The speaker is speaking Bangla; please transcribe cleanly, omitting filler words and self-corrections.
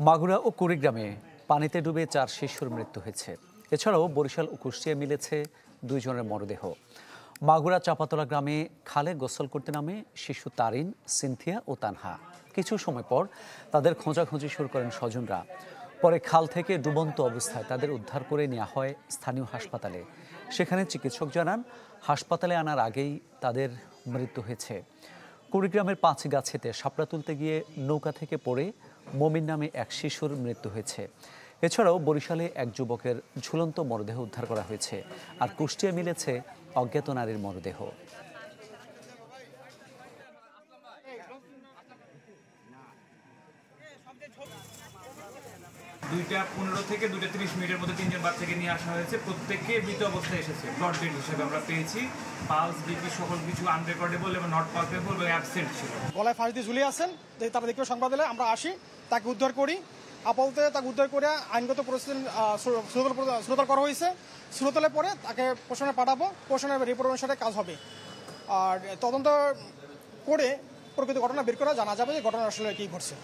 মাগুরা ও কুড়িগ্রামে পানিতে ডুবে 4 শিশুর মৃত্যু হয়েছে। এছাড়াও বরিশাল ও কুষ্টিয়ায় মিলেছে 2 জনের মরদেহ। মাগুরা চাপাতলা গ্রামে খালে গোসল করতে নামে শিশু তারিন, সিনথিয়া ও তানহা। কিছু সময় পর তাদের খোঁজাখুঁজি শুরু করেন স্বজনরা। পরে খাল থেকে ডুবন্ত অবস্থায় তাদের উদ্ধার করে নেওয়া হয় স্থানীয় হাসপাতালে। সেখানে চিকিৎসক জানান, হাসপাতালে আনার আগেই তাদের মৃত্যু হয়েছে। কুড়িগ্রামের 5 গাছেতে শাপলা তুলতে গিয়ে নৌকা থেকে পড়ে মমিন নামে এক শিশুর মৃত্যু হয়েছে। এছাড়াও বরিশালে এক যুবকের ঝুলন্ত মরদেহ উদ্ধার করা হয়েছে। আর কুষ্টিয়ায় মিলেছে অজ্ঞাত নারীর মরদেহ। 2:15 থেকে 2:30 মিনিটের মধ্যে 3 জন বাচ্চাকে নিয়ে আসা হয়েছে। প্রত্যেককে মৃত অবস্থায় এসেছে। ব্লড ডেড হিসেবে আমরা পেয়েছি। পালস, বিপি সকল কিছু আনরেকর্ডেবল এবং নট পালপেবল এবং অ্যাবসেন্ট ছিল। গলায় ফাঁস দিয়ে ঝুলিয়ে আছেন। তারা দেখে সংবাদ দিলে আমরা আসি, তাকে উদ্ধার করি। আপাতত তাকে উদ্ধার করে আইনগত পরিস্থিতি শ্রোতল করা হয়েছে। শ্রোতলে পরে তাকে পোষণে পাঠাবো। পোষণের রিপোর্ট অনুসারে কাজ হবে। আর তদন্ত করে প্রকৃত ঘটনা বের করা জানা যাবে যে ঘটনা আসলে কী ঘটছে।